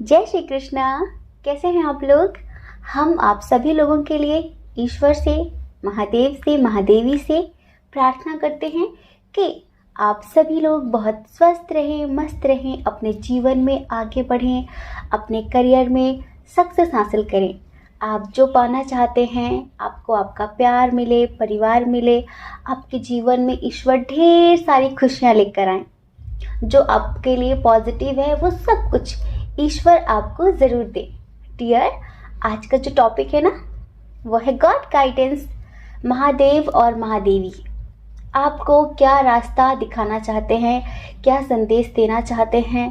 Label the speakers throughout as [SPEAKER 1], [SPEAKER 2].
[SPEAKER 1] जय श्री कृष्णा। कैसे हैं आप लोग? हम आप सभी लोगों के लिए ईश्वर से, महादेव से, महादेवी से प्रार्थना करते हैं कि आप सभी लोग बहुत स्वस्थ रहें, मस्त रहें, अपने जीवन में आगे बढ़ें, अपने करियर में सक्सेस हासिल करें। आप जो पाना चाहते हैं, आपको आपका प्यार मिले, परिवार मिले, आपके जीवन में ईश्वर ढेर सारी खुशियाँ लेकर आएं। जो आपके लिए पॉजिटिव है वो सब कुछ ईश्वर आपको ज़रूर दे। डियर, आज का जो टॉपिक है ना, वो है गॉड गाइडेंस, महादेव और महादेवी आपको क्या रास्ता दिखाना चाहते हैं, क्या संदेश देना चाहते हैं,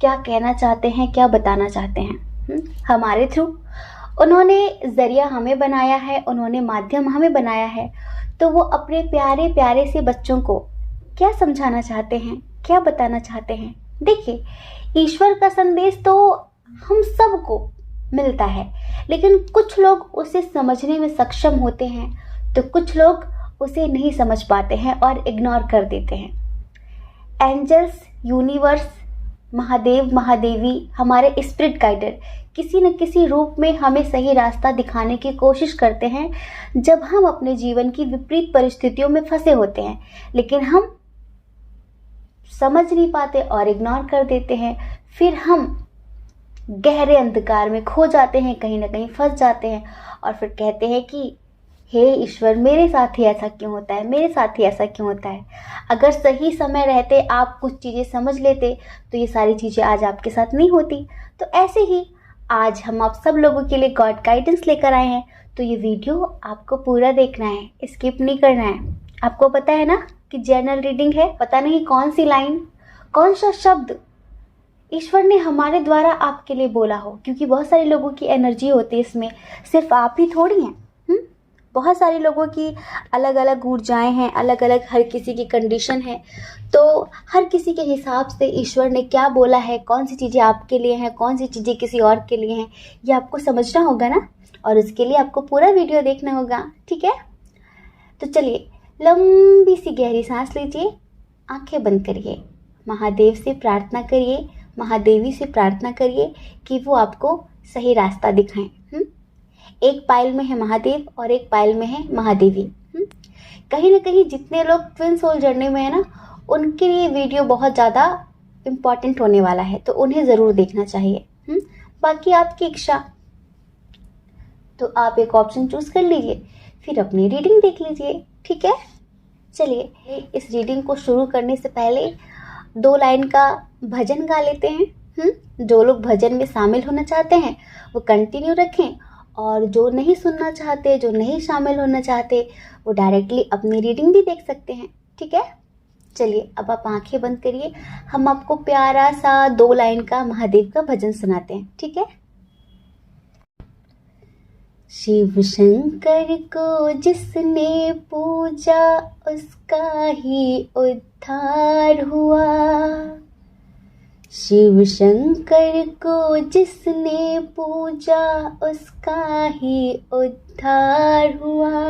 [SPEAKER 1] क्या कहना चाहते हैं, क्या बताना चाहते हैं हमारे थ्रू। उन्होंने ज़रिया हमें बनाया है, उन्होंने माध्यम हमें बनाया है, तो वो अपने प्यारे प्यारे से बच्चों को क्या समझाना चाहते हैं, क्या बताना चाहते हैं। देखिए, ईश्वर का संदेश तो हम सबको मिलता है, लेकिन कुछ लोग उसे समझने में सक्षम होते हैं, तो कुछ लोग उसे नहीं समझ पाते हैं और इग्नोर कर देते हैं। एंजल्स, यूनिवर्स, महादेव, महादेवी, हमारे स्पिरिट गाइडर किसी न किसी रूप में हमें सही रास्ता दिखाने की कोशिश करते हैं जब हम अपने जीवन की विपरीत परिस्थितियों में फंसे होते हैं, लेकिन हम समझ नहीं पाते और इग्नोर कर देते हैं। फिर हम गहरे अंधकार में खो जाते हैं, कहीं ना कहीं फंस जाते हैं और फिर कहते हैं कि हे ईश्वर, मेरे साथ ही ऐसा क्यों होता है, मेरे साथ ही ऐसा क्यों होता है। अगर सही समय रहते आप कुछ चीज़ें समझ लेते तो ये सारी चीज़ें आज आपके साथ नहीं होती। तो ऐसे ही आज हम आप सब लोगों के लिए गॉड गाइडेंस लेकर आए हैं, तो ये वीडियो आपको पूरा देखना है, स्किप नहीं करना है। आपको पता है ना कि जर्नल रीडिंग है, पता नहीं कौन सी लाइन, कौन सा शब्द ईश्वर ने हमारे द्वारा आपके लिए बोला हो, क्योंकि बहुत सारे लोगों की एनर्जी होती है इसमें, सिर्फ आप ही थोड़ी हैं। बहुत सारे लोगों की अलग अलग ऊर्जाएं हैं, अलग अलग हर किसी की कंडीशन है, तो हर किसी के हिसाब से ईश्वर ने क्या बोला है, कौन सी चीज़ें आपके लिए हैं, कौन सी चीज़ें किसी और के लिए हैं, ये आपको समझना होगा ना, और उसके लिए आपको पूरा वीडियो देखना होगा। ठीक है, तो चलिए लंबी सी गहरी सांस लीजिए, आंखें बंद करिए, महादेव से प्रार्थना करिए, महादेवी से प्रार्थना करिए कि वो आपको सही रास्ता दिखाएं। एक पायल में है महादेव और एक पायल में है महादेवी। कहीं ना कहीं जितने लोग ट्विन सोल जर्नी में है ना, उनके लिए वीडियो बहुत ज़्यादा इम्पॉर्टेंट होने वाला है, तो उन्हें ज़रूर देखना चाहिए। बाकी आपकी इच्छा, तो आप एक ऑप्शन चूज कर लीजिए, फिर अपनी रीडिंग देख लीजिए। ठीक है, चलिए इस रीडिंग को शुरू करने से पहले 2 लाइन का भजन गा लेते हैं। जो लोग भजन में शामिल होना चाहते हैं वो कंटिन्यू रखें, और जो नहीं सुनना चाहते, जो नहीं शामिल होना चाहते, वो डायरेक्टली अपनी रीडिंग भी देख सकते हैं। ठीक है, चलिए अब आप आंखें बंद करिए, हम आपको प्यारा सा 2 लाइन का महादेव का भजन सुनाते हैं। ठीक है। शिव शंकर को जिसने पूजा उसका ही उद्धार हुआ। शिव शंकर को जिसने पूजा उसका ही उद्धार हुआ।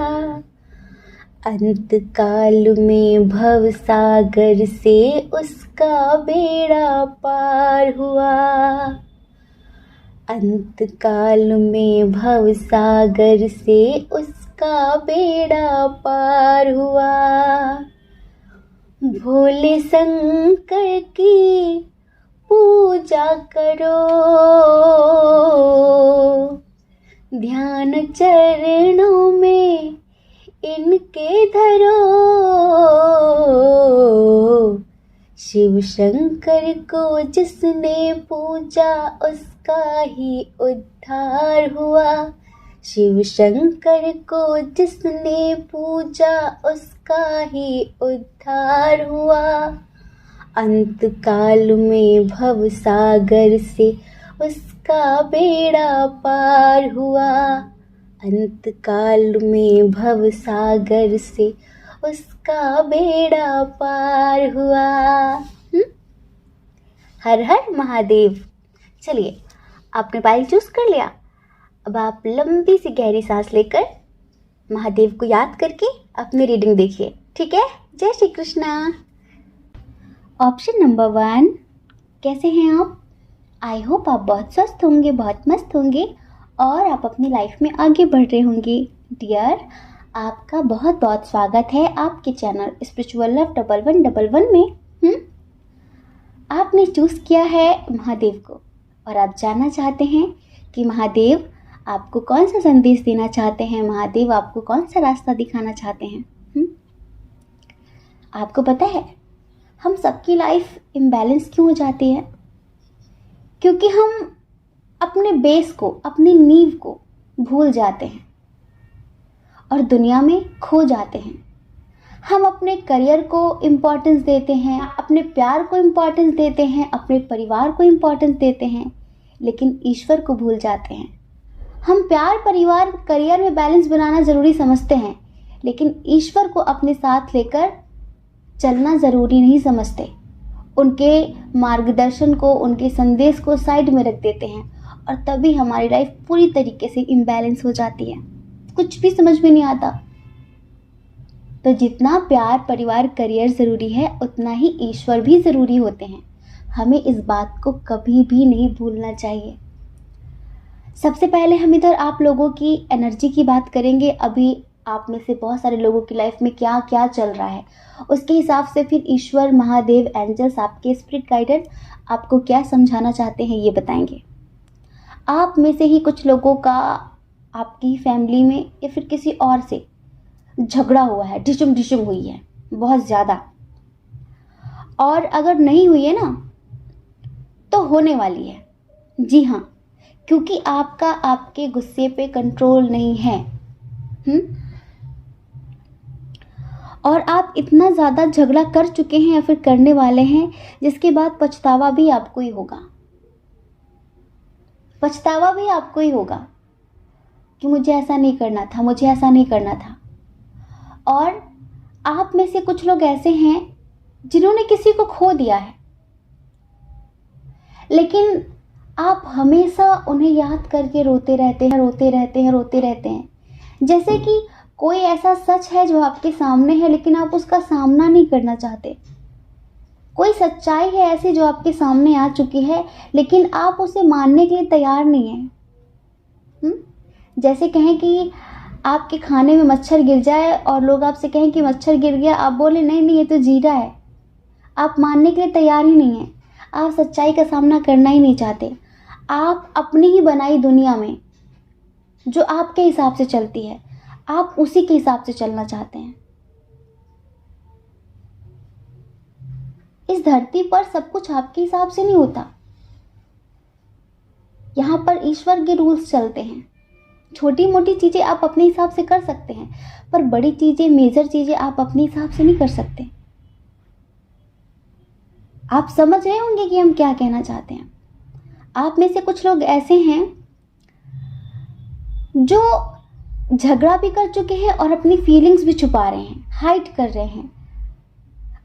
[SPEAKER 1] अंत काल में भव सागर से उसका बेड़ा पार हुआ। अंत काल में भव सागर से उसका बेड़ा पार हुआ। भोले शंकर की पूजा करो, ध्यान चरणों में इनके धरो। शिव शंकर को जिसने पूजा उसका ही उद्धार हुआ। शिव शंकर को जिसने पूजा उसका ही उद्धार हुआ। अंत काल में भव सागर से उसका बेड़ा पार हुआ। अंत काल में भव सागर से उसका बेड़ा पार हुआ। हर हर महादेव। चलिए, आपने पायल चूज कर लिया, अब आप लंबी सी गहरी सांस लेकर महादेव को याद करके अपनी रीडिंग देखिए। ठीक है, जय श्री कृष्णा। ऑप्शन नंबर 1, कैसे हैं आप? आई होप आप बहुत स्वस्थ होंगे, बहुत मस्त होंगे और आप अपनी लाइफ में आगे बढ़ रहे होंगे। डियर, आपका बहुत बहुत स्वागत है आपके चैनल स्पिरिचुअल लव 1111 में। आपने चूज़ किया है महादेव को और आप जानना चाहते हैं कि महादेव आपको कौन सा संदेश देना चाहते हैं, महादेव आपको कौन सा रास्ता दिखाना चाहते हैं। आपको पता है हम सबकी लाइफ इम्बैलेंस क्यों हो जाती है? क्योंकि हम अपने बेस को, अपनी नींव को भूल जाते हैं और दुनिया में खो जाते हैं। हम अपने करियर को इम्पोर्टेंस देते हैं, अपने प्यार को इम्पोर्टेंस देते हैं, अपने परिवार को इम्पोर्टेंस देते हैं, लेकिन ईश्वर को भूल जाते हैं। हम प्यार, परिवार, करियर में बैलेंस बनाना ज़रूरी समझते हैं, लेकिन ईश्वर को अपने साथ लेकर चलना ज़रूरी नहीं समझते। उनके मार्गदर्शन को, उनके संदेश को साइड में रख देते हैं और तभी हमारी लाइफ पूरी तरीके से इम्बैलेंस हो जाती है, कुछ भी समझ में नहीं आता। तो जितना प्यार, परिवार, करियर ज़रूरी है, उतना ही ईश्वर भी ज़रूरी होते हैं। हमें इस बात को कभी भी नहीं भूलना चाहिए। सबसे पहले हम इधर आप लोगों की एनर्जी की बात करेंगे। अभी आप में से बहुत सारे लोगों की लाइफ में क्या क्या चल रहा है, उसके हिसाब से फिर ईश्वर, महादेव, एंजल्स, आपके स्पिरिट गाइडर आपको क्या समझाना चाहते हैं ये बताएंगे। आप में से ही कुछ लोगों का आपकी फैमिली में या फिर किसी और से झगड़ा हुआ है, ढिशुम हुई है बहुत ज़्यादा, और अगर नहीं हुई है ना तो होने वाली है। जी हाँ, क्योंकि आपका आपके गुस्से पे कंट्रोल नहीं है। और आप इतना ज़्यादा झगड़ा कर चुके हैं या फिर करने वाले हैं जिसके बाद पछतावा भी आपको ही होगा। पछतावा भी आपको ही होगा कि मुझे ऐसा नहीं करना था, मुझे ऐसा नहीं करना था। और आप में से कुछ लोग ऐसे हैं जिन्होंने किसी को खो दिया है, लेकिन आप हमेशा उन्हें याद करके रोते रहते हैं। जैसे कि कोई ऐसा सच है जो आपके सामने है लेकिन आप उसका सामना नहीं करना चाहते। कोई सच्चाई है ऐसी जो आपके सामने आ चुकी है लेकिन आप उसे मानने के लिए तैयार नहीं हैं। जैसे कहें कि आपके खाने में मच्छर गिर जाए और लोग आपसे कहें कि मच्छर गिर गया, आप बोले नहीं ये तो जीरा है। आप मानने के लिए तैयार ही नहीं हैं। आप सच्चाई का सामना करना ही नहीं चाहते। आप अपनी ही बनाई दुनिया में जो आपके हिसाब से चलती है, आप उसी के हिसाब से चलना चाहते हैं। इस धरती पर सब कुछ आपके हिसाब से नहीं होता। यहाँ पर ईश्वर के रूल्स चलते हैं। छोटी मोटी चीजें आप अपने हिसाब से कर सकते हैं, पर बड़ी चीजें, मेजर चीजें आप अपने हिसाब से नहीं कर सकते। आप समझ रहे होंगे कि हम क्या कहना चाहते हैं। आप में से कुछ लोग ऐसे हैं जो झगड़ा भी कर चुके हैं और अपनी फीलिंग्स भी छुपा रहे हैं, हाइड कर रहे हैं,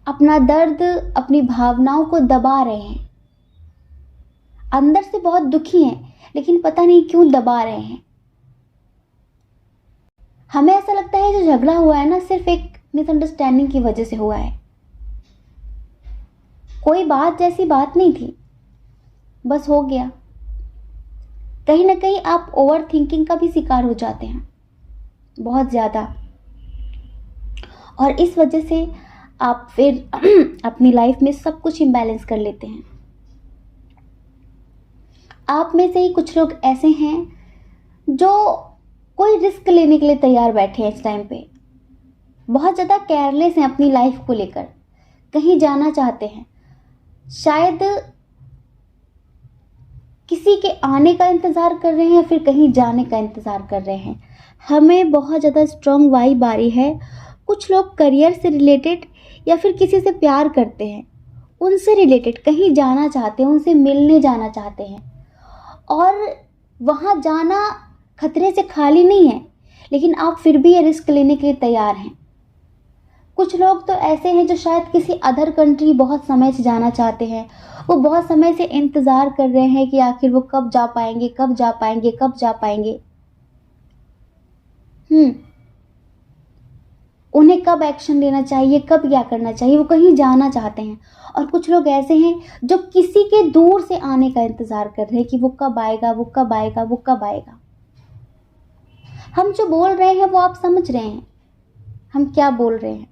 [SPEAKER 1] अपना दर्द, अपनी भावनाओं को दबा रहे हैं। अंदर से बहुत दुखी हैं लेकिन पता नहीं क्यों दबा रहे हैं। हमें ऐसा लगता है जो झगड़ा हुआ है ना, सिर्फ एक मिसअंडरस्टैंडिंग की वजह से हुआ है। कोई बात जैसी बात नहीं थी, बस हो गया। कहीं ना कहीं आप ओवर थिंकिंग का भी शिकार हो जाते हैं बहुत ज़्यादा, और इस वजह से आप फिर अपनी लाइफ में सब कुछ इम्बैलेंस कर लेते हैं। आप में से ही कुछ लोग ऐसे हैं जो कोई रिस्क लेने के लिए तैयार बैठे हैं। इस टाइम पे बहुत ज़्यादा केयरलेस हैं अपनी लाइफ को लेकर। कहीं जाना चाहते हैं, शायद किसी के आने का इंतज़ार कर रहे हैं या फिर कहीं जाने का इंतज़ार कर रहे हैं। हमें बहुत ज़्यादा स्ट्रॉन्ग वाइब आ रही है। कुछ लोग करियर से रिलेटेड या फिर किसी से प्यार करते हैं, उनसे रिलेटेड कहीं जाना चाहते हैं, उनसे मिलने जाना चाहते हैं, और वहाँ जाना खतरे से खाली नहीं है, लेकिन आप फिर भी ये रिस्क लेने के लिए तैयार हैं। कुछ लोग तो ऐसे हैं जो शायद किसी अदर कंट्री बहुत समय से जाना चाहते हैं। वो बहुत समय से इंतज़ार कर रहे हैं कि आखिर वो कब जा पाएंगे, कब जा पाएंगे, कब जा पाएंगे। उन्हें कब एक्शन लेना चाहिए, कब क्या करना चाहिए, वो कहीं जाना चाहते हैं। और कुछ लोग ऐसे हैं जो किसी के दूर से आने का इंतज़ार कर रहे हैं कि वो कब आएगा, वो कब आएगा, वो कब आएगा। हम जो बोल रहे हैं वो आप समझ रहे हैं हम क्या बोल रहे हैं।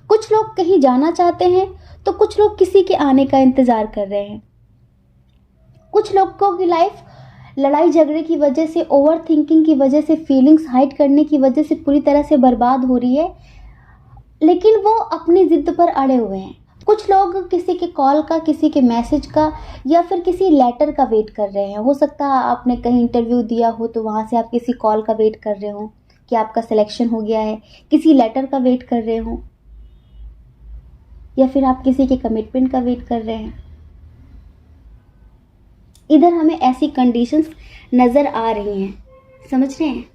[SPEAKER 1] कुछ लोग कहीं जाना चाहते हैं तो कुछ लोग किसी के आने का इंतज़ार कर रहे हैं। कुछ लोगों की लाइफ लड़ाई झगड़े की वजह से, ओवर थिंकिंग की वजह से, फीलिंग्स हाइड करने की वजह से पूरी तरह से बर्बाद हो रही है, लेकिन वो अपनी ज़िद पर अड़े हुए हैं। कुछ लोग किसी के कॉल का, किसी के मैसेज का या फिर किसी लेटर का वेट कर रहे हैं। हो सकता है आपने कहीं इंटरव्यू दिया हो तो वहाँ से आप किसी कॉल का वेट कर रहे हो कि आपका सिलेक्शन हो गया है, किसी लेटर का वेट कर रहे हो, या फिर आप किसी के कमिटमेंट का वेट कर रहे हैं। इधर हमें ऐसी कंडीशंस नज़र आ रही हैं, समझ रहे हैं।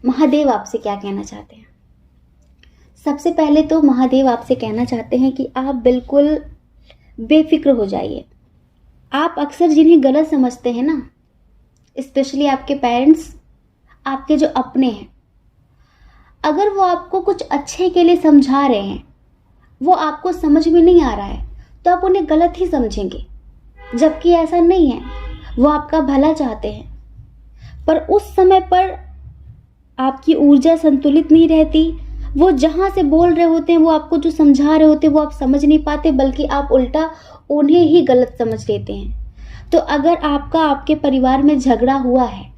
[SPEAKER 1] महादेव आपसे क्या कहना चाहते हैं? सबसे पहले तो महादेव आपसे कहना चाहते हैं कि आप बिल्कुल बेफिक्र हो जाइए। आप अक्सर जिन्हें गलत समझते हैं ना, स्पेशली आपके पेरेंट्स, आपके जो अपने हैं, अगर वो आपको कुछ अच्छे के लिए समझा रहे हैं, वो आपको समझ में नहीं आ रहा है, तो आप उन्हें गलत ही समझेंगे, जबकि ऐसा नहीं है। वो आपका भला चाहते हैं, पर उस समय पर आपकी ऊर्जा संतुलित नहीं रहती। वो जहाँ से बोल रहे होते हैं, वो आपको जो समझा रहे होते हैं, वो आप समझ नहीं पाते, बल्कि आप उल्टा उन्हें ही गलत समझ लेते हैं। तो अगर आपके परिवार में झगड़ा हुआ है,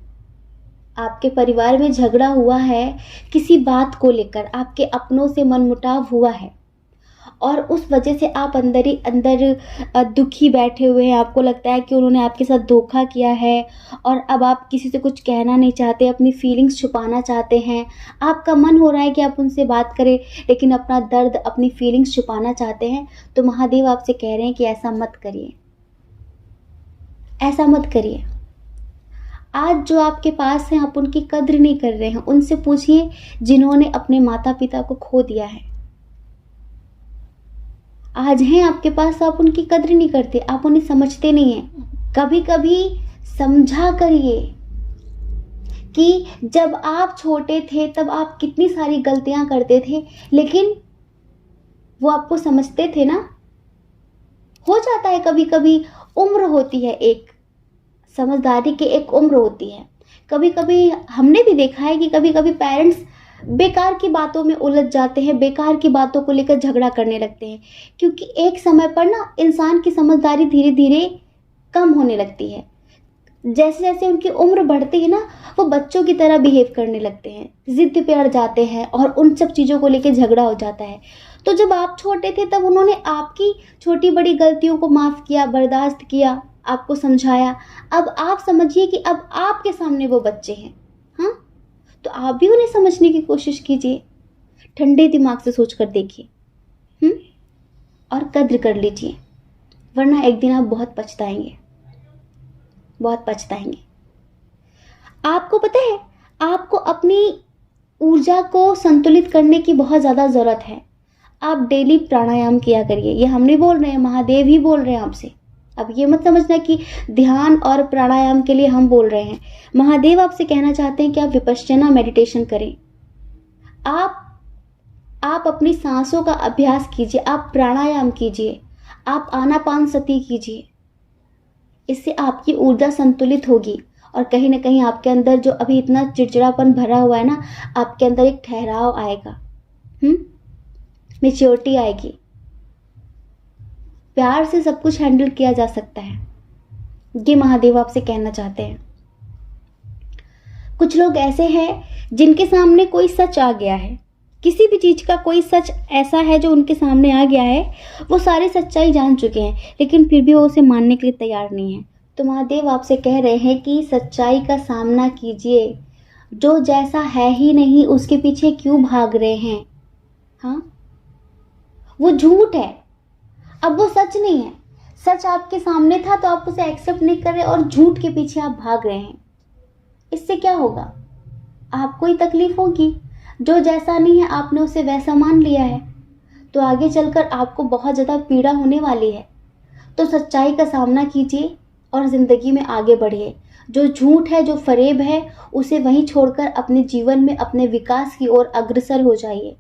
[SPEAKER 1] आपके परिवार में झगड़ा हुआ है किसी बात को लेकर, आपके अपनों से मनमुटाव हुआ है और उस वजह से आप अंदर ही अंदर दुखी बैठे हुए हैं, आपको लगता है कि उन्होंने आपके साथ धोखा किया है और अब आप किसी से कुछ कहना नहीं चाहते, अपनी फीलिंग्स छुपाना चाहते हैं। आपका मन हो रहा है कि आप उनसे बात करें, लेकिन अपना दर्द, अपनी फीलिंग्स छुपाना चाहते हैं। तो महादेव आपसे कह रहे हैं कि ऐसा मत करिए, ऐसा मत करिए। आज जो आपके पास हैं, आप उनकी कद्र नहीं कर रहे हैं। उनसे पूछिए जिन्होंने अपने माता पिता को खो दिया है। आज हैं आपके पास, आप उनकी कद्र नहीं करते, आप उन्हें समझते नहीं हैं। कभी कभी समझा करिए कि जब आप छोटे थे तब आप कितनी सारी गलतियां करते थे, लेकिन वो आपको समझते थे ना। हो जाता है कभी कभी, उम्र होती है, एक समझदारी की एक उम्र होती है। कभी कभी हमने भी देखा है कि कभी कभी पेरेंट्स बेकार की बातों में उलझ जाते हैं, बेकार की बातों को लेकर झगड़ा करने लगते हैं, क्योंकि एक समय पर ना इंसान की समझदारी धीरे धीरे कम होने लगती है। जैसे जैसे उनकी उम्र बढ़ती है ना, वो बच्चों की तरह बिहेव करने लगते हैं, जिद पे अड़ जाते हैं और उन सब चीज़ों को लेकर झगड़ा हो जाता है। तो जब आप छोटे थे तब उन्होंने आपकी छोटी बड़ी गलतियों को माफ़ किया, बर्दाश्त किया, आपको समझाया। अब आप समझिए कि अब आपके सामने वो बच्चे हैं, हाँ, तो आप भी उन्हें समझने की कोशिश कीजिए, ठंडे दिमाग से सोच कर देखिए, और कद्र कर लीजिए, वरना एक दिन आप बहुत पछताएंगे, बहुत पछताएंगे। आपको पता है, आपको अपनी ऊर्जा को संतुलित करने की बहुत ज़्यादा ज़रूरत है। आप डेली प्राणायाम किया करिए। ये हम नहीं बोल रहे हैं, महादेव ही बोल रहे हैं आपसे। अब ये मत समझना कि ध्यान और प्राणायाम के लिए हम बोल रहे हैं। महादेव आपसे कहना चाहते हैं कि आप विपश्यना मेडिटेशन करें। आप अपनी सांसों का अभ्यास कीजिए, आप प्राणायाम कीजिए, आप आनापानसति कीजिए। इससे आपकी ऊर्जा संतुलित होगी और कहीं ना कहीं आपके अंदर जो अभी इतना चिड़चिड़ापन भरा हुआ है ना, आपके अंदर एक ठहराव आएगा, मैच्योरिटी आएगी। प्यार से सब कुछ हैंडल किया जा सकता है, ये महादेव आपसे कहना चाहते हैं। कुछ लोग ऐसे हैं जिनके सामने कोई सच आ गया है, किसी भी चीज़ का कोई सच ऐसा है जो उनके सामने आ गया है, वो सारी सच्चाई जान चुके हैं, लेकिन फिर भी वो उसे मानने के लिए तैयार नहीं है। तो महादेव आपसे कह रहे हैं कि सच्चाई का सामना कीजिए। जो जैसा है ही नहीं उसके पीछे क्यों भाग रहे हैं? हाँ, वो झूठ है, अब वो सच नहीं है। सच आपके सामने था तो आप उसे एक्सेप्ट नहीं कर रहे और झूठ के पीछे आप भाग रहे हैं। इससे क्या होगा? आपको ही तकलीफ होगी। जो जैसा नहीं है आपने उसे वैसा मान लिया है, तो आगे चलकर आपको बहुत ज़्यादा पीड़ा होने वाली है। तो सच्चाई का सामना कीजिए और ज़िंदगी में आगे बढ़िए। जो झूठ है, जो फरेब है, उसे वहीं छोड़कर अपने जीवन में अपने विकास की ओर अग्रसर हो जाइए।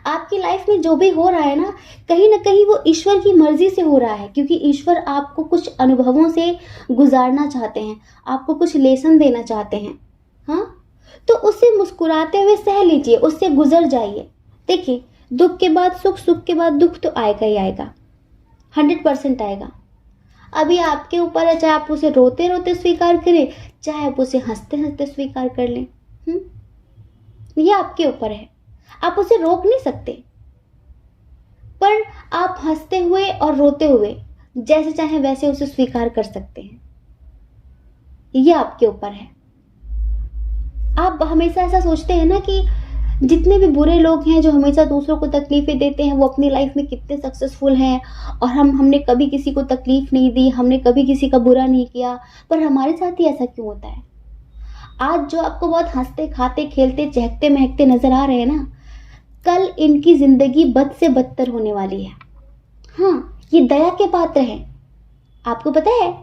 [SPEAKER 1] आपकी लाइफ में जो भी हो रहा है ना कहीं वो ईश्वर की मर्जी से हो रहा है, क्योंकि ईश्वर आपको कुछ अनुभवों से गुजारना चाहते हैं, आपको कुछ लेसन देना चाहते हैं। हाँ, तो उससे मुस्कुराते हुए सह लीजिए, उससे गुजर जाइए। देखिए, दुख के बाद सुख, सुख के बाद दुख तो आएगा ही आएगा, 100% आएगा। अभी आपके ऊपर है, चाहे आप उसे रोते रोते स्वीकार करें, चाहे आप उसे हंसते हंसते स्वीकार कर लें। ये आपके ऊपर है, आप उसे रोक नहीं सकते, पर आप हंसते हुए और रोते हुए जैसे चाहे वैसे उसे स्वीकार कर सकते हैं। ये आपके ऊपर है। आप हमेशा ऐसा सोचते हैं ना कि जितने भी बुरे लोग हैं जो हमेशा दूसरों को तकलीफें देते हैं, वो अपनी लाइफ में कितने सक्सेसफुल हैं, और हमने कभी किसी को तकलीफ नहीं दी, हमने कभी किसी का बुरा नहीं किया। पर हमारे साथ ही ऐसा क्यों होता है? आज जो आपको बहुत हंसते खाते खेलते चहकते महकते नजर आ रहे हैं ना, कल इनकी जिंदगी बद से बदतर होने वाली है। हाँ, ये दया के पात्र हैं। आपको पता है,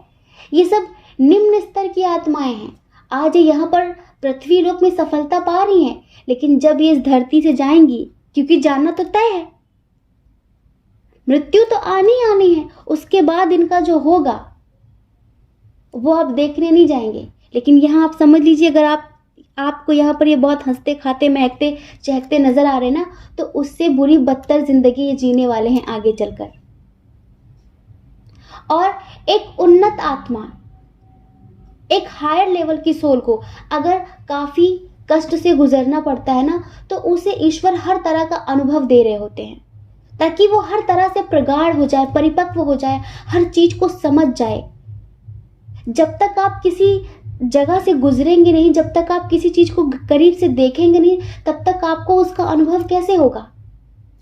[SPEAKER 1] ये सब निम्न स्तर की आत्माएं हैं। आज ये यहाँ पर पृथ्वी लोक में सफलता पा रही हैं, लेकिन जब ये इस धरती से जाएंगी, क्योंकि जाना तो तय है, मृत्यु तो आनी आनी है, उसके बाद इनका जो होगा वो आप देखने नहीं जाएंगे। लेकिन यहाँ आप समझ लीजिए, अगर आपको यहाँ पर ये बहुत हंसते खाते महकते चहकते नजर आ रहे हैं ना, तो उससे बुरी बदतर जिंदगी ये जीने वाले हैं आगे चलकर। और एक उन्नत आत्मा, एक हायर लेवल की सोल को अगर काफी कष्ट से गुजरना पड़ता है ना, तो उसे ईश्वर हर तरह का अनुभव दे रहे होते हैं, ताकि वो हर तरह से प्रगाढ़ हो जाए, परिपक्व हो जाए, हर चीज को समझ जाए। जब तक आप किसी जगह से गुजरेंगे नहीं, जब तक आप किसी चीज को करीब से देखेंगे नहीं, तब तक आपको उसका अनुभव कैसे होगा?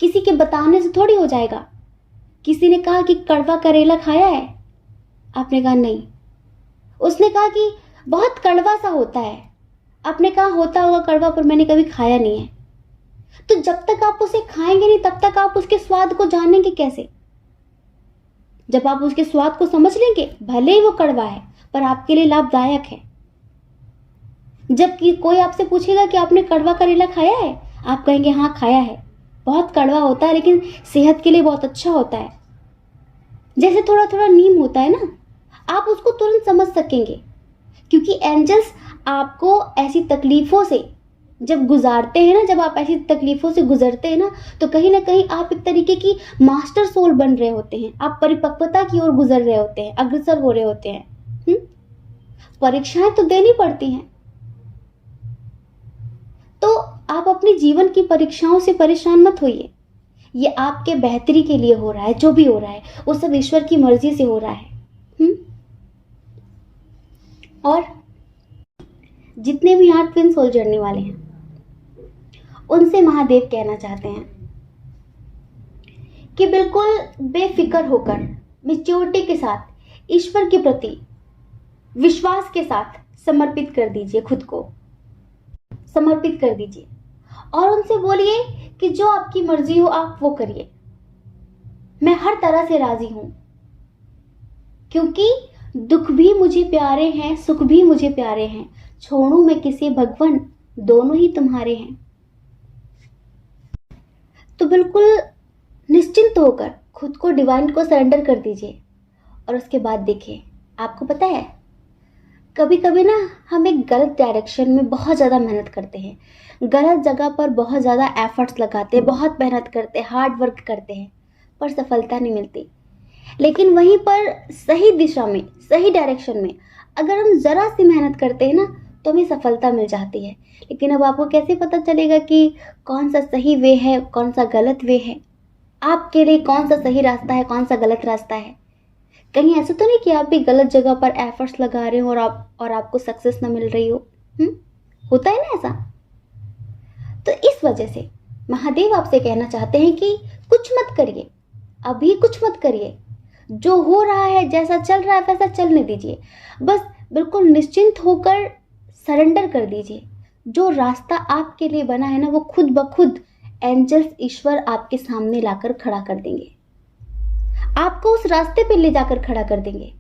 [SPEAKER 1] किसी के बताने से थोड़ी हो जाएगा। किसी ने कहा कि कड़वा करेला खाया है, आपने कहा नहीं। उसने कहा कि बहुत कड़वा सा होता है, आपने कहा होता होगा कड़वा, पर मैंने कभी खाया नहीं है। तो जब तक आप उसे खाएंगे नहीं, तब तक आप उसके स्वाद को जानेंगे कैसे? जब आप उसके स्वाद को समझ लेंगे, भले ही वो कड़वा है पर आपके लिए लाभदायक है। जब कोई आपसे पूछेगा कि आपने कड़वा करेला खाया है, आप कहेंगे हाँ खाया है, बहुत कड़वा होता है लेकिन सेहत के लिए बहुत अच्छा होता है। जैसे थोड़ा थोड़ा नीम होता है ना, आप उसको तुरंत समझ सकेंगे, क्योंकि एंजल्स आपको ऐसी तकलीफों से जब गुजारते हैं ना, जब आप ऐसी तकलीफों से गुजरते हैं ना कहीं आप एक तरीके की मास्टर सोल बन रहे होते हैं। आप परिपक्वता की ओर गुजर रहे होते हैं, अग्रसर हो रहे होते हैं। परीक्षाएं तो देनी पड़ती हैं, तो आप अपने जीवन की परीक्षाओं से परेशान मत होइए। ये आपके बेहतरी के लिए हो रहा है, जो भी हो रहा है वो सब ईश्वर की मर्जी से हो रहा है। और जितने भी यहाँ ट्विन सोल जर्नी वाले हैं, उनसे महादेव कहना चाहते हैं कि बिल्कुल बेफिक्र होकर, मैच्योरिटी के साथ, ईश्वर के प्रति विश्वास के साथ समर्पित कर दीजिए, खुद को समर्पित कर दीजिए, और उनसे बोलिए कि जो आपकी मर्जी हो आप वो करिए, मैं हर तरह से राजी हूं, क्योंकि दुख भी मुझे प्यारे हैं, सुख भी मुझे प्यारे हैं, छोड़ूं मैं किसे भगवन, दोनों ही तुम्हारे हैं। तो बिल्कुल निश्चिंत होकर खुद को डिवाइन को सरेंडर कर दीजिए, और उसके बाद देखिए, आपको पता है कभी कभी ना हम एक गलत डायरेक्शन में बहुत ज़्यादा मेहनत करते हैं, गलत जगह पर बहुत ज़्यादा एफर्ट्स लगाते हैं, बहुत मेहनत करते हैं, हार्ड वर्क करते हैं, पर सफलता नहीं मिलती। लेकिन वहीं पर सही दिशा में, सही डायरेक्शन में अगर हम ज़रा सी मेहनत करते हैं ना, तो हमें सफलता मिल जाती है। लेकिन अब आपको कैसे पता चलेगा कि कौन सा सही वे है, कौन सा गलत वे है? आपके लिए कौन सा सही रास्ता है, कौन सा गलत रास्ता है? कहीं ऐसा तो नहीं कि आप भी गलत जगह पर एफर्ट्स लगा रहे हो और आपको सक्सेस ना मिल रही हो? होता है ना ऐसा। तो इस वजह से महादेव आपसे कहना चाहते हैं कि कुछ मत करिए, अभी कुछ मत करिए, जो हो रहा है, जैसा चल रहा है वैसा चलने दीजिए। बस बिल्कुल निश्चिंत होकर सरेंडर कर दीजिए। जो रास्ता आपके लिए बना है ना, वो खुद ब खुद एंजल्स, ईश्वर आपके सामने लाकर खड़ा कर देंगे, आपको उस रास्ते पे ले जाकर खड़ा कर देंगे।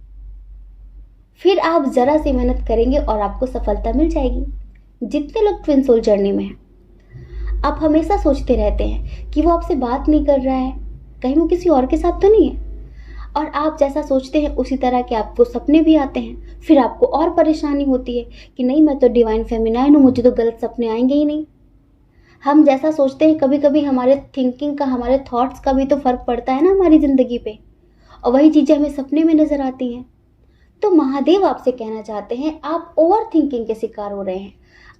[SPEAKER 1] फिर आप ज़रा सी मेहनत करेंगे और आपको सफलता मिल जाएगी। जितने लोग ट्विन सोल जर्नी में हैं, आप हमेशा सोचते रहते हैं कि वो आपसे बात नहीं कर रहा है, कहीं वो किसी और के साथ तो नहीं है। और आप जैसा सोचते हैं उसी तरह के आपको सपने भी आते हैं। फिर आपको और परेशानी होती है कि नहीं, मैं तो डिवाइन फेमिनाइन हूँ, मुझे तो गलत सपने आएंगे ही नहीं। हम जैसा सोचते हैं, कभी कभी हमारे थिंकिंग का, हमारे थॉट्स का भी तो फर्क पड़ता है ना हमारी ज़िंदगी पे, और वही चीज़ें हमें सपने में नज़र आती हैं। तो महादेव आपसे कहना चाहते हैं, आप ओवर थिंकिंग के शिकार हो रहे हैं।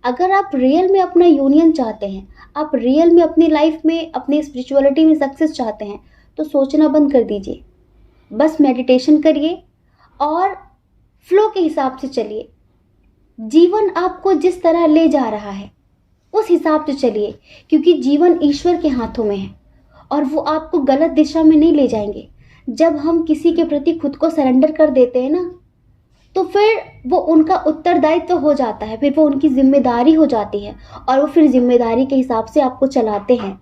[SPEAKER 1] अगर आप रियल में अपना यूनियन चाहते हैं, आप रियल में अपनी लाइफ में, अपनी स्पिरिचुअलिटी में सक्सेस चाहते हैं, तो सोचना बंद कर दीजिए। बस मेडिटेशन करिए और फ्लो के हिसाब से चलिए। जीवन आपको जिस तरह ले जा रहा है उस हिसाब से चलिए, क्योंकि जीवन ईश्वर के हाथों में है और वो आपको गलत दिशा में नहीं ले जाएंगे। जब हम किसी के प्रति खुद को सरेंडर कर देते हैं ना, तो फिर वो उनका उत्तरदायित्व तो हो जाता है, फिर वो उनकी जिम्मेदारी हो जाती है और वो फिर जिम्मेदारी के हिसाब से आपको चलाते हैं।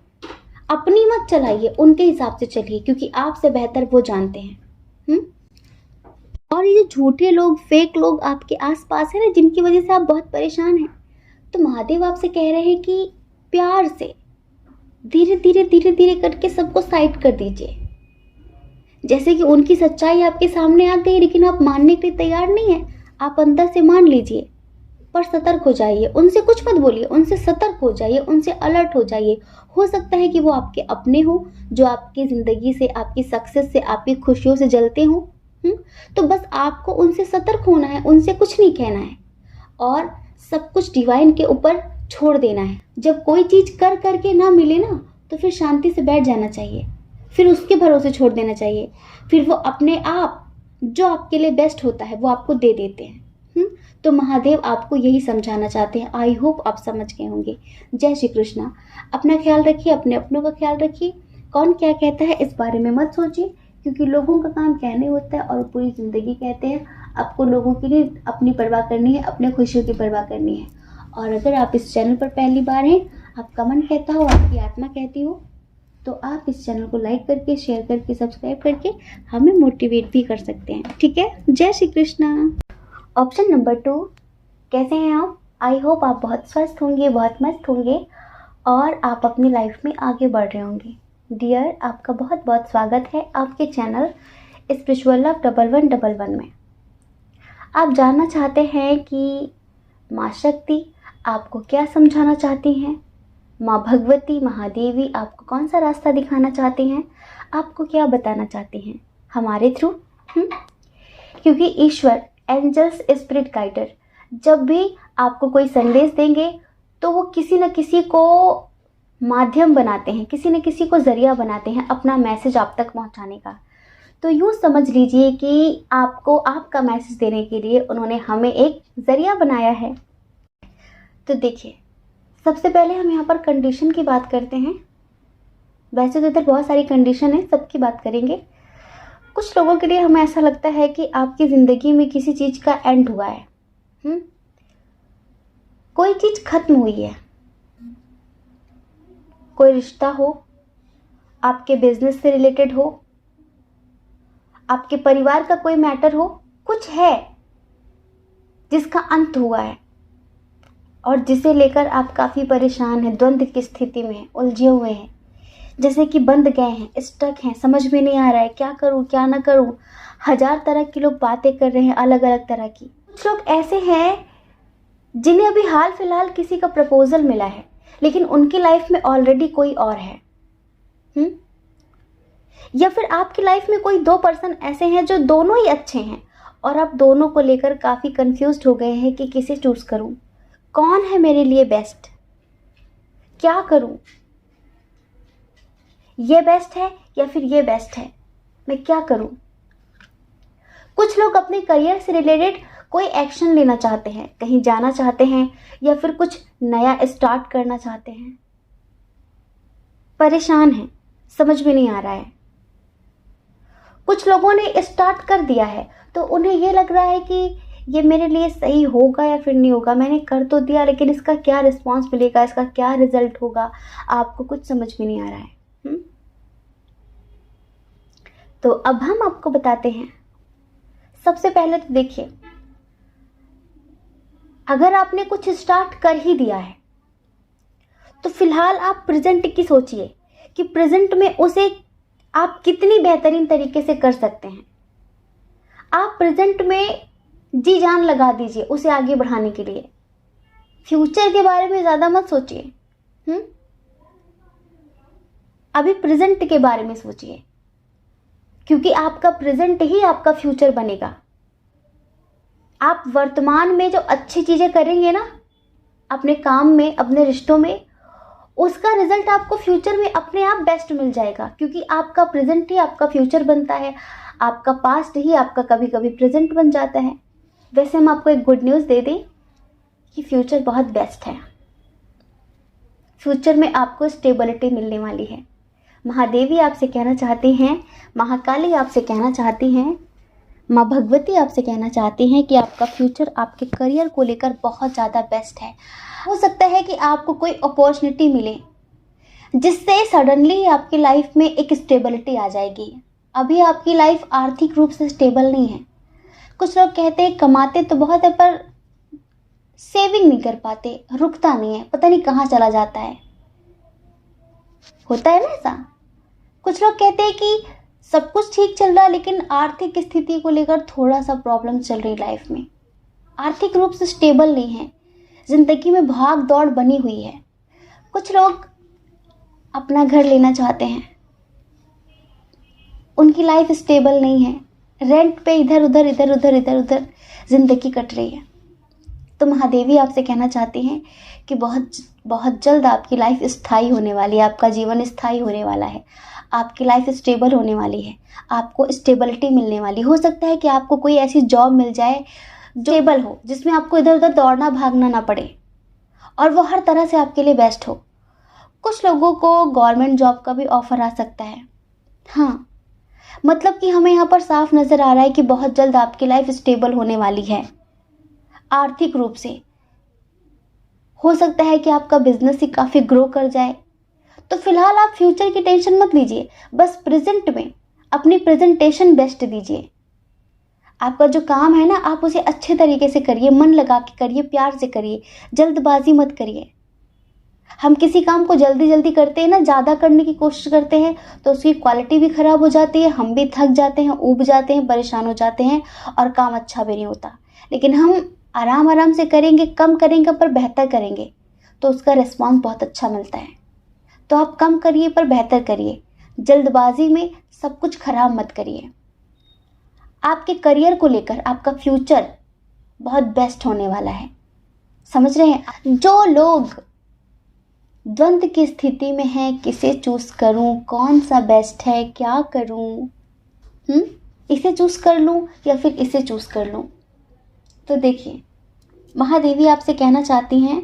[SPEAKER 1] अपनी मत चलाइए, उनके हिसाब से चलिए, क्योंकि आपसे बेहतर वो जानते हैं। और ये झूठे लोग, फेक लोग आपके आसपास है ना, जिनकी वजह से आप बहुत परेशान हैं, तो महादेव आपसे कह रहे हैं कि प्यार से धीरे धीरे धीरे धीरे करके सबको साइड कर दीजिए। जैसे कि उनकी सच्चाई आपके सामने आ गई, लेकिन आप मानने के लिए तैयार नहीं है। आप अंदर से मान लीजिए, पर सतर्क हो जाइए। उनसे कुछ मत बोलिए, उनसे सतर्क हो जाइए, उनसे अलर्ट हो जाइए। हो सकता है कि वो आपके अपने हो, जो आपकी ज़िंदगी से, आपकी सक्सेस से, आपकी खुशियों से जलते हों। तो बस आपको उनसे सतर्क होना है, उनसे कुछ नहीं कहना है और सब कुछ डिवाइन के ऊपर छोड़ देना है। जब कोई चीज़ कर करके ना मिले ना, तो फिर शांति से बैठ जाना चाहिए, फिर उसके भरोसे छोड़ देना चाहिए। फिर वो अपने आप जो आपके लिए बेस्ट होता है वो आपको दे देते हैं। तो महादेव आपको यही समझाना चाहते हैं। आई होप आप समझ गए होंगे। जय श्री कृष्णा। अपना ख्याल रखिए, अपने अपनों का ख्याल रखिए। कौन क्या कहता है इस बारे में मत सोचिए, क्योंकि लोगों का काम कहने होता है और पूरी ज़िंदगी कहते हैं। आपको लोगों के लिए अपनी परवाह करनी है, अपने खुशियों की परवाह करनी है। और अगर आप इस चैनल पर पहली बार हैं, आपका मन कहता हो, आपकी आत्मा कहती हो, तो आप इस चैनल को लाइक करके, शेयर करके, सब्सक्राइब करके हमें मोटिवेट भी कर सकते हैं। ठीक है। जय श्री कृष्णा। ऑप्शन नंबर 2, कैसे हैं आप? आई होप आप बहुत स्वस्थ होंगे, बहुत मस्त होंगे और आप अपनी लाइफ में आगे बढ़ रहे होंगे। डियर, आपका बहुत बहुत स्वागत है आपके चैनल स्पिरिचुअल लव 1111 में। आप जानना चाहते हैं कि माँ शक्ति आपको क्या समझाना चाहती हैं, माँ भगवती, महादेवी आपको कौन सा रास्ता दिखाना चाहती हैं, आपको क्या बताना चाहती हैं हमारे थ्रू। क्योंकि ईश्वर, एंजल्स, स्पिरिट गाइडर जब भी आपको कोई संदेश देंगे तो वो किसी न किसी को माध्यम बनाते हैं, किसी न किसी को ज़रिया बनाते हैं अपना मैसेज आप तक पहुंचाने का। तो यूँ समझ लीजिए कि आपको आपका मैसेज देने के लिए उन्होंने हमें एक ज़रिया बनाया है। तो देखिए, सबसे पहले हम यहाँ पर कंडीशन की बात करते हैं। वैसे तो इधर बहुत सारी कंडीशन है, सबकी बात करेंगे। कुछ लोगों के लिए हमें ऐसा लगता है कि आपकी ज़िंदगी में किसी चीज़ का एंड हुआ है। कोई चीज़ खत्म हुई है, कोई रिश्ता हो, आपके बिजनेस से रिलेटेड हो, आपके परिवार का कोई मैटर हो, कुछ है जिसका अंत हुआ है और जिसे लेकर आप काफ़ी परेशान हैं, द्वंद्व की स्थिति में हैं, उलझे हुए हैं, जैसे कि बंध गए हैं, स्टक हैं, समझ में नहीं आ रहा है क्या करूं क्या ना करूं। 1000 तरह के लोग बातें कर रहे हैं, अलग अलग तरह की। कुछ लोग ऐसे हैं जिन्हें अभी हाल फिलहाल किसी का प्रपोजल मिला है, लेकिन उनकी लाइफ में ऑलरेडी कोई और है। या फिर आपकी लाइफ में कोई 2 पर्सन ऐसे हैं जो दोनों ही अच्छे हैं और आप दोनों को लेकर काफ़ी कंफ्यूज्ड हो गए हैं कि किसे चूज़ करूं, कौन है मेरे लिए बेस्ट, क्या करूं, ये बेस्ट है या फिर ये बेस्ट है, मैं क्या करूं। कुछ लोग अपने करियर से रिलेटेड कोई एक्शन लेना चाहते हैं, कहीं जाना चाहते हैं या फिर कुछ नया स्टार्ट करना चाहते हैं, परेशान हैं, समझ में नहीं आ रहा है। कुछ लोगों ने स्टार्ट कर दिया है तो उन्हें ये लग रहा है कि ये मेरे लिए सही होगा या फिर नहीं होगा, मैंने कर तो दिया लेकिन इसका क्या रिस्पॉन्स मिलेगा, इसका क्या रिजल्ट होगा, आपको कुछ समझ में नहीं आ रहा है। तो अब हम आपको बताते हैं। सबसे पहले तो देखिए, अगर आपने कुछ स्टार्ट कर ही दिया है तो फिलहाल आप प्रेजेंट की सोचिए कि प्रेजेंट में उसे आप कितनी बेहतरीन तरीके से कर सकते हैं। आप प्रेजेंट में जी जान लगा दीजिए उसे आगे बढ़ाने के लिए। फ्यूचर के बारे में ज़्यादा मत सोचिए। अभी प्रेजेंट के बारे में सोचिए, क्योंकि आपका प्रेजेंट ही आपका फ्यूचर बनेगा। आप वर्तमान में जो अच्छी चीज़ें करेंगे ना, अपने काम में, अपने रिश्तों में, उसका रिजल्ट आपको फ्यूचर में अपने आप बेस्ट मिल जाएगा, क्योंकि आपका प्रेजेंट ही आपका फ्यूचर बनता है। आपका पास्ट ही आपका कभी कभी प्रेजेंट बन जाता है। वैसे हम आपको एक गुड न्यूज़ दे दें कि फ्यूचर बहुत बेस्ट है। फ्यूचर में आपको स्टेबिलिटी मिलने वाली है। महादेवी आपसे कहना चाहती हैं, महाकाली आपसे कहना चाहती हैं, माँ भगवती आपसे कहना चाहती हैं कि आपका फ्यूचर आपके करियर को लेकर बहुत ज़्यादा बेस्ट है। हो सकता है कि आपको कोई अपॉर्चुनिटी मिले जिससे सडनली आपकी लाइफ में एक स्टेबिलिटी आ जाएगी। अभी आपकी लाइफ आर्थिक रूप से स्टेबल नहीं है। कुछ लोग कहते हैं कमाते तो बहुत है पर सेविंग नहीं कर पाते, रुकता नहीं है, पता नहीं कहाँ चला जाता है। होता है ना ऐसा। कुछ लोग कहते हैं कि सब कुछ ठीक चल रहा है लेकिन आर्थिक स्थिति को लेकर थोड़ा सा प्रॉब्लम चल रही लाइफ में, आर्थिक रूप से स्टेबल नहीं है, जिंदगी में भाग दौड़ बनी हुई है। कुछ लोग अपना घर लेना चाहते हैं, उनकी लाइफ स्टेबल नहीं है, रेंट पे इधर उधर जिंदगी कट रही है। तो महादेवी आपसे कहना चाहती हैं कि बहुत बहुत जल्द आपकी लाइफ स्थायी होने वाली है, आपका जीवन स्थायी होने वाला है, आपकी लाइफ स्टेबल होने वाली है, आपको स्टेबिलिटी मिलने वाली। हो सकता है कि आपको कोई ऐसी जॉब मिल जाए जो स्टेबल हो, जिसमें आपको इधर उधर दौड़ना भागना ना पड़े और वो हर तरह से आपके लिए बेस्ट हो। कुछ लोगों को गवर्नमेंट जॉब का भी ऑफर आ सकता है। हाँ, मतलब कि हमें यहाँ पर साफ नज़र आ रहा है कि बहुत जल्द आपकी लाइफ स्टेबल होने वाली है आर्थिक रूप से। हो सकता है कि आपका बिजनेस ही काफ़ी ग्रो कर जाए। तो फिलहाल आप फ्यूचर की टेंशन मत लीजिए, बस प्रेजेंट में अपनी प्रेजेंटेशन बेस्ट दीजिए। आपका जो काम है ना, आप उसे अच्छे तरीके से करिए, मन लगा के करिए, प्यार से करिए, जल्दबाजी मत करिए। हम किसी काम को जल्दी जल्दी करते हैं ना, ज़्यादा करने की कोशिश करते हैं तो उसकी क्वालिटी भी ख़राब हो जाती है, हम भी थक जाते हैं, ऊब जाते हैं, परेशान हो जाते हैं और काम अच्छा भी नहीं होता। लेकिन हम आराम आराम से करेंगे, कम करेंगे पर बेहतर करेंगे तो उसका रिस्पॉन्स बहुत अच्छा मिलता है। तो आप कम करिए पर बेहतर करिए, जल्दबाजी में सब कुछ खराब मत करिए। आपके करियर को लेकर आपका फ्यूचर बहुत बेस्ट होने वाला है, समझ रहे हैं। जो लोग द्वंद्व की स्थिति में हैं, किसे चूज करूं, कौन सा बेस्ट है, क्या करूं, इसे चूज कर लूं या फिर इसे चूज कर लूं, तो देखिए महादेवी आपसे कहना चाहती हैं,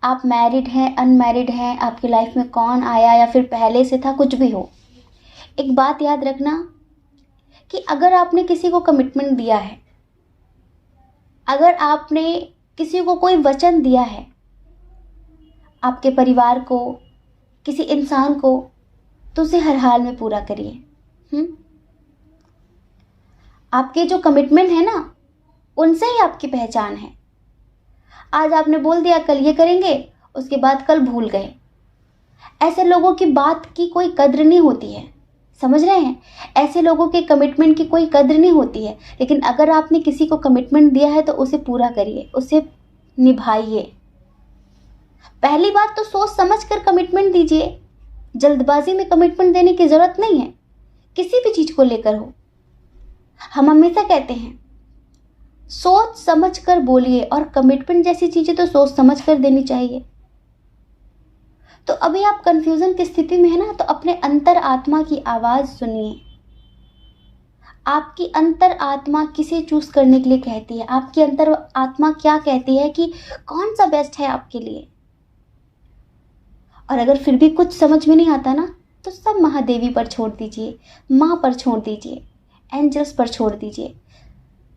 [SPEAKER 1] आप मैरिड हैं, अनमैरिड हैं, आपकी लाइफ में कौन आया या फिर पहले से था, कुछ भी हो, एक बात याद रखना कि अगर आपने किसी को कमिटमेंट दिया है, अगर आपने किसी को कोई वचन दिया है, आपके परिवार को, किसी इंसान को, तो उसे हर हाल में पूरा करिए। आपके जो कमिटमेंट है ना, उनसे ही आपकी पहचान है। आज आपने बोल दिया कल ये करेंगे, उसके बाद कल भूल गए, ऐसे लोगों की बात की कोई कद्र नहीं होती है, समझ रहे हैं। ऐसे लोगों के कमिटमेंट की कोई कद्र नहीं होती है। लेकिन अगर आपने किसी को कमिटमेंट दिया है तो उसे पूरा करिए, उसे निभाइए। पहली बात तो सोच समझ कर कमिटमेंट दीजिए, जल्दबाजी में कमिटमेंट देने की जरूरत नहीं है, किसी भी चीज को लेकर हो। हम हमेशा कहते हैं सोच समझ कर बोलिए, और कमिटमेंट जैसी चीजें तो सोच समझ कर देनी चाहिए। तो अभी आप कंफ्यूजन की स्थिति में है ना, तो अपने अंतर आत्मा की आवाज सुनिए। आपकी अंतर आत्मा किसे चूज करने के लिए कहती है, आपकी अंतर आत्मा क्या कहती है कि कौन सा बेस्ट है आपके लिए। और अगर फिर भी कुछ समझ में नहीं आता ना, तो सब महादेवी पर छोड़ दीजिए, माँ पर छोड़ दीजिए, एंजल्स पर छोड़ दीजिए।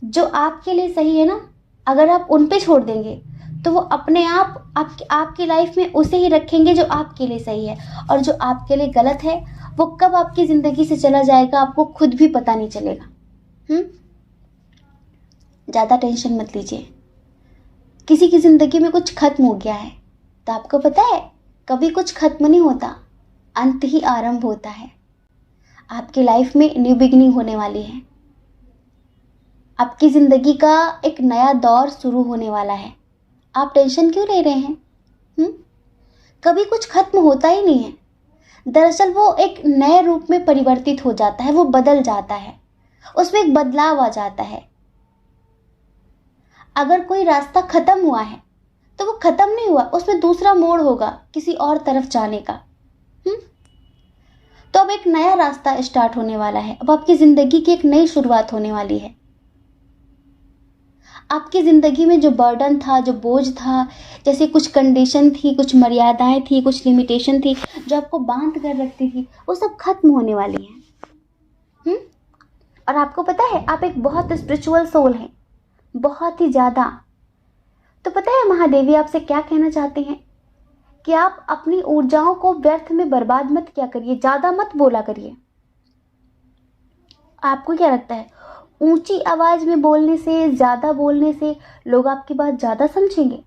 [SPEAKER 1] जो आपके लिए सही है ना, अगर आप उन पे छोड़ देंगे तो वो अपने आप आपकी लाइफ में उसे ही रखेंगे जो आपके लिए सही है, और जो आपके लिए गलत है वो कब आपकी ज़िंदगी से चला जाएगा आपको खुद भी पता नहीं चलेगा। ज़्यादा टेंशन मत लीजिए, किसी की ज़िंदगी में कुछ खत्म हो गया है, तो आपको पता है कभी कुछ खत्म नहीं होता, अंत ही आरंभ होता है। आपकी लाइफ में न्यू बिगिनिंग होने वाली है। आपकी ज़िंदगी का एक नया दौर शुरू होने वाला है। आप टेंशन क्यों ले रहे हैं? कभी कुछ खत्म होता ही नहीं है। दरअसल वो एक नए रूप में परिवर्तित हो जाता है, वो बदल जाता है, उसमें एक बदलाव आ जाता है। अगर कोई रास्ता खत्म हुआ है तो वो खत्म नहीं हुआ, उसमें दूसरा मोड़ होगा किसी और तरफ जाने का। तो अब एक नया रास्ता स्टार्ट होने वाला है। अब आपकी जिंदगी की एक नई शुरुआत होने वाली है। आपकी जिंदगी में जो बर्डन था, जो बोझ था, जैसे कुछ कंडीशन थी, कुछ मर्यादाएं थी, कुछ लिमिटेशन थी जो आपको बांध कर रखती थी, वो सब खत्म होने वाली है। और आपको पता है आप एक बहुत स्पिरिचुअल सोल हैं, बहुत ही ज़्यादा। तो पता है महादेवी आपसे क्या कहना चाहते हैं कि आप अपनी ऊर्जाओं को व्यर्थ में बर्बाद मत किया करिए, ज़्यादा मत बोला करिए। आपको क्या लगता है ऊंची आवाज़ में बोलने से, ज़्यादा बोलने से लोग आपकी बात ज़्यादा समझेंगे,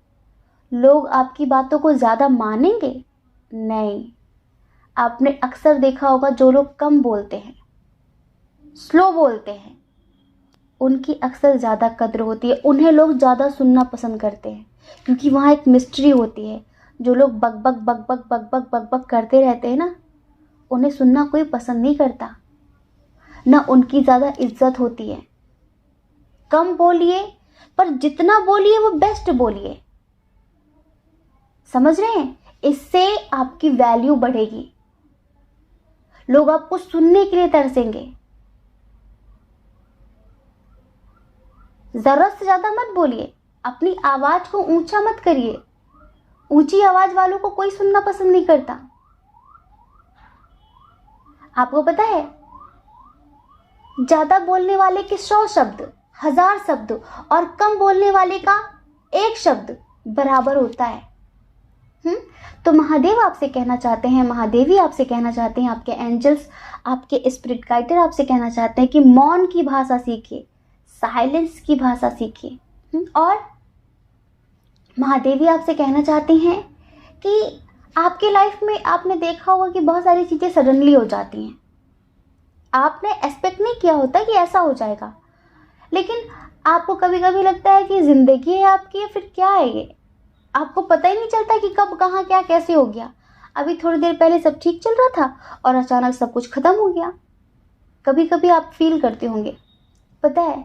[SPEAKER 1] लोग आपकी बातों को ज़्यादा मानेंगे? नहीं। आपने अक्सर देखा होगा जो लोग कम बोलते हैं, स्लो बोलते हैं, उनकी अक्सर ज़्यादा कद्र होती है, उन्हें लोग ज़्यादा सुनना पसंद करते हैं, क्योंकि वहाँ एक मिस्ट्री होती है। जो लोग बक बक बक बक बक बक बक बक करते रहते हैं ना, उन्हें सुनना कोई पसंद नहीं करता, ना उनकी ज़्यादा इज्जत होती है। कम बोलिए, पर जितना बोलिए वो बेस्ट बोलिए। समझ रहे हैं? इससे आपकी वैल्यू बढ़ेगी, लोग आपको सुनने के लिए तरसेंगे। जरूरत से ज्यादा मत बोलिए, अपनी आवाज को ऊंचा मत करिए। ऊंची आवाज वालों को कोई सुनना पसंद नहीं करता। आपको पता है ज्यादा बोलने वाले के 100 शब्द, 1000 शब्द और कम बोलने वाले का 1 शब्द बराबर होता है। तो महादेव आपसे कहना चाहते हैं, महादेवी आपसे कहना चाहते हैं, आपके एंजल्स, आपके स्पिरिट गाइडर आपसे कहना चाहते हैं कि मौन की भाषा सीखिए, साइलेंस की भाषा सीखिए। और महादेवी आपसे कहना चाहती हैं कि आपके लाइफ में आपने देखा होगा कि बहुत सारी चीज़ें सडनली हो जाती हैं। आपने एक्सपेक्ट नहीं किया होता कि ऐसा हो जाएगा, लेकिन आपको कभी कभी लगता है कि ज़िंदगी है आपकी या फिर क्या है ये, आपको पता ही नहीं चलता कि कब कहाँ क्या कैसे हो गया। अभी थोड़ी देर पहले सब ठीक चल रहा था और अचानक सब कुछ ख़त्म हो गया। कभी कभी आप फील करते होंगे। पता है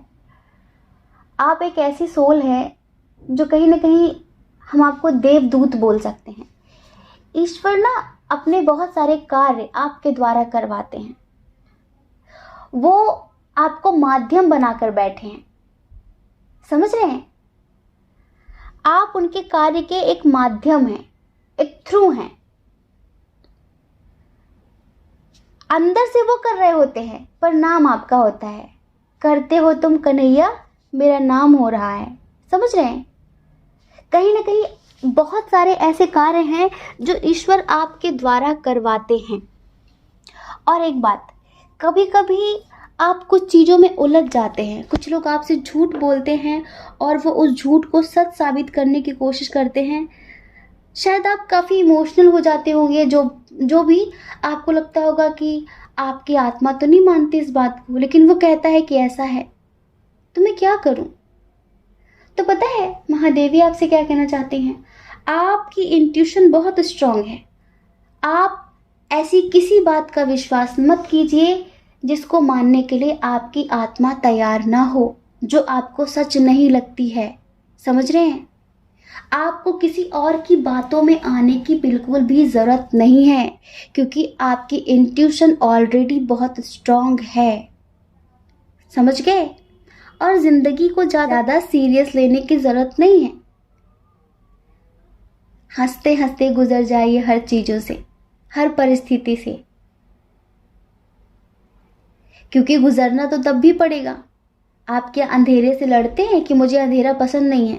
[SPEAKER 1] आप एक ऐसी सोल है जो कहीं ना कहीं हम आपको देवदूत बोल सकते हैं। ईश्वर ना अपने बहुत सारे कार्य आपके द्वारा करवाते हैं, वो आपको माध्यम बनाकर बैठे हैं। समझ रहे हैं? आप उनके कार्य के एक माध्यम हैं, एक थ्रू हैं। अंदर से वो कर रहे होते हैं पर नाम आपका होता है। करते हो तुम कन्हैया, मेरा नाम हो रहा है। समझ रहे हैं? कहीं ना कहीं बहुत सारे ऐसे कार्य हैं जो ईश्वर आपके द्वारा करवाते हैं। और एक बात, कभी कभी आप कुछ चीज़ों में उलझ जाते हैं। कुछ लोग आपसे झूठ बोलते हैं और वो उस झूठ को सच साबित करने की कोशिश करते हैं। शायद आप काफ़ी इमोशनल हो जाते होंगे, जो भी आपको लगता होगा कि आपकी आत्मा तो नहीं मानती इस बात को, लेकिन वो कहता है कि ऐसा है, तो मैं क्या करूं? तो पता है महादेवी आपसे क्या कहना चाहती हैं? आपकी इंट्यूशन बहुत स्ट्रांग है। आप ऐसी किसी बात का विश्वास मत कीजिए जिसको मानने के लिए आपकी आत्मा तैयार ना हो, जो आपको सच नहीं लगती है। समझ रहे हैं? आपको किसी और की बातों में आने की बिल्कुल भी ज़रूरत नहीं है, क्योंकि आपकी इंट्यूशन ऑलरेडी बहुत स्ट्रांग है। समझ गए? और ज़िंदगी को ज़्यादा सीरियस लेने की ज़रूरत नहीं है। हंसते हंसते गुजर जाइए हर चीज़ों से, हर परिस्थिति से, क्योंकि गुजरना तो तब भी पड़ेगा। आप क्या अंधेरे से लड़ते हैं कि मुझे अंधेरा पसंद नहीं है?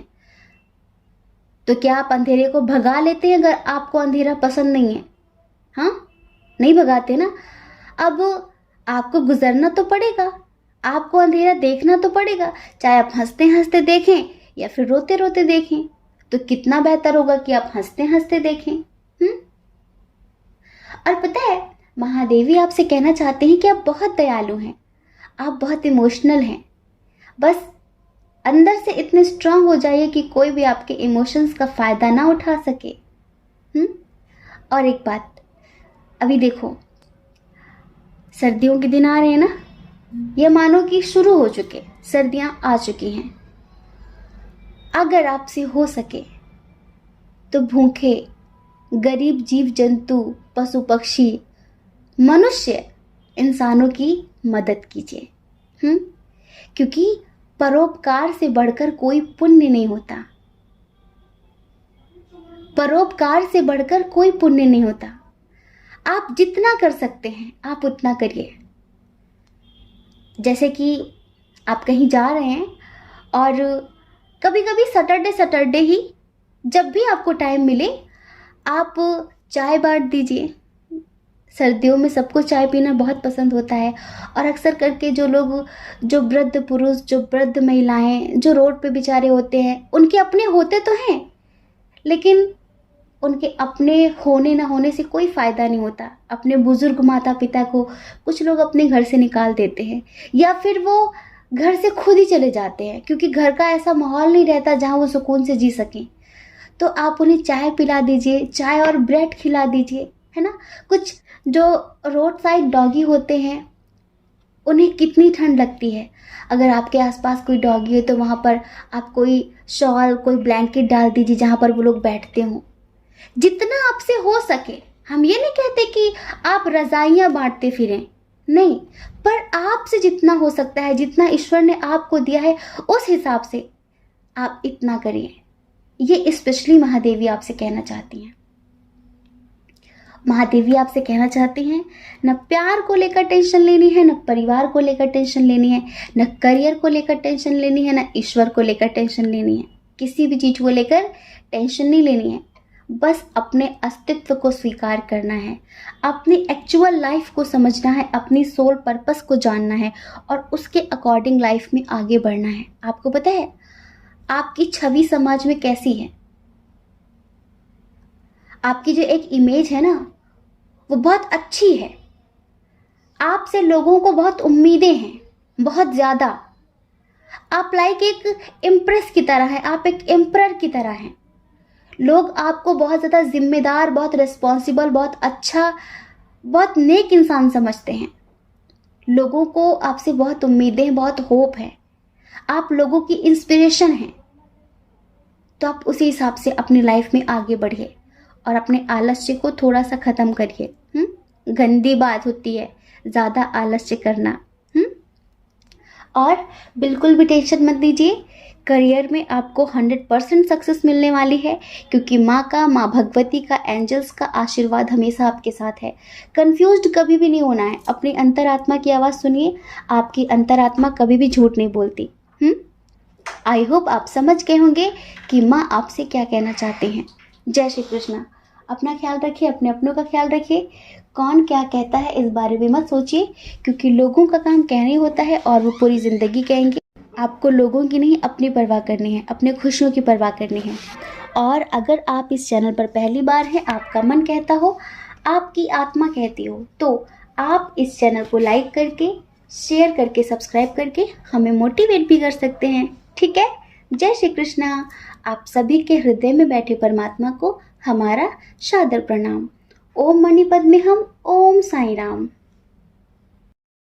[SPEAKER 1] तो क्या आप अंधेरे को भगा लेते हैं अगर आपको अंधेरा पसंद नहीं है? हाँ, नहीं भगाते ना। अब आपको गुजरना तो पड़ेगा, आपको अंधेरा देखना तो पड़ेगा, चाहे आप हंसते हंसते देखें या फिर रोते रोते देखें। तो कितना बेहतर होगा कि आप हंसते हंसते देखें। और पता है, महादेवी आपसे कहना चाहते हैं कि आप बहुत दयालु हैं, आप बहुत इमोशनल हैं। बस अंदर से इतने स्ट्रांग हो जाइए कि कोई भी आपके इमोशंस का फायदा ना उठा सके। और एक बात, अभी देखो सर्दियों के दिन आ रहे हैं ना, ये मानो कि शुरू हो चुके, सर्दियां आ चुकी हैं। अगर आपसे हो सके तो भूखे, गरीब जीव जंतु, पशु पक्षी, मनुष्य, इंसानों की मदद कीजिए। क्योंकि परोपकार से बढ़कर कोई पुण्य नहीं होता। परोपकार से बढ़कर कोई पुण्य नहीं होता। आप जितना कर सकते हैं आप उतना करिए। जैसे कि आप कहीं जा रहे हैं और कभी कभी सैटरडे ही जब भी आपको टाइम मिले आप चाय बांट दीजिए। सर्दियों में सबको चाय पीना बहुत पसंद होता है और अक्सर करके जो लोग, जो वृद्ध पुरुष, जो वृद्ध महिलाएं जो रोड पे बेचारे होते हैं, उनके अपने होते तो हैं लेकिन उनके अपने होने ना होने से कोई फ़ायदा नहीं होता। अपने बुजुर्ग माता पिता को कुछ लोग अपने घर से निकाल देते हैं या फिर वो घर से खुद ही चले जाते हैं क्योंकि घर का ऐसा माहौल नहीं रहता जहाँ वो सुकून से जी सकें। तो आप उन्हें चाय पिला दीजिए, चाय और ब्रेड खिला दीजिए, है ना। कुछ जो रोड साइड डॉगी होते हैं उन्हें कितनी ठंड लगती है, अगर आपके आसपास कोई डॉगी है तो वहाँ पर आप कोई शॉल, कोई ब्लैंकेट डाल दीजिए जहाँ पर वो लोग बैठते हों। जितना आपसे हो सके, हम ये नहीं कहते कि आप रजाइयाँ बांटते फिरें, नहीं, पर आपसे जितना हो सकता है, जितना ईश्वर ने आपको दिया है उस हिसाब से आप इतना करिए। ये स्पेशली महादेवी आपसे कहना चाहती हैं। महादेवी आपसे कहना चाहती हैं, न प्यार को लेकर टेंशन लेनी है, न परिवार को लेकर टेंशन लेनी है, न करियर को लेकर टेंशन लेनी है, न ईश्वर को लेकर टेंशन लेनी है। किसी भी चीज़ को लेकर टेंशन नहीं लेनी है। बस अपने अस्तित्व को स्वीकार करना है, अपनी एक्चुअल लाइफ को समझना है, अपनी सोल पर्पस को जानना है और उसके अकॉर्डिंग लाइफ में आगे बढ़ना है। आपको पता है आपकी छवि समाज में कैसी है? आपकी जो एक इमेज है ना वो बहुत अच्छी है। आपसे लोगों को बहुत उम्मीदें हैं, बहुत ज़्यादा। आप लाइक एक इम्प्रेस की तरह हैं, आप एक एम्परर की तरह हैं। लोग आपको बहुत ज़्यादा जिम्मेदार, बहुत रिस्पॉन्सिबल, बहुत अच्छा, बहुत नेक इंसान समझते हैं। लोगों को आपसे बहुत उम्मीदें, बहुत होप है। आप लोगों की इंस्पिरेशन हैं। तो आप उसी हिसाब से अपनी लाइफ में आगे बढ़िए और अपने आलस्य को थोड़ा सा ख़त्म करिए। गंदी बात होती है ज़्यादा आलस्य करना। और बिल्कुल भी टेंशन मत लीजिए, करियर में आपको 100% सक्सेस मिलने वाली है क्योंकि माँ भगवती का, एंजल्स का आशीर्वाद हमेशा आपके साथ है। कंफ्यूज्ड कभी भी नहीं होना है। अपनी अंतरात्मा की आवाज़ सुनिए, आपकी अंतरात्मा कभी भी झूठ नहीं बोलती। आई होप आप समझ गए होंगे कि माँ आपसे क्या कहना चाहते हैं। जय श्री कृष्णा। अपना ख्याल रखिए, अपने अपनों का ख्याल रखिए। कौन क्या कहता है इस बारे में मत सोचिए क्योंकि लोगों का काम कहने होता है और वो पूरी ज़िंदगी कहेंगे। आपको लोगों की नहीं, अपनी परवाह करनी है, अपने खुशियों की परवाह करनी है। और अगर आप इस चैनल पर पहली बार हैं, आपका मन कहता हो, आपकी आत्मा कहती हो, तो आप इस चैनल को लाइक करके, शेयर करके, सब्सक्राइब करके हमें मोटिवेट भी कर सकते हैं। ठीक है। जय श्री कृष्णा। आप सभी के हृदय में बैठे परमात्मा को हमारा सादर प्रणाम। ओम मणिपद में हम, ओम साईं राम।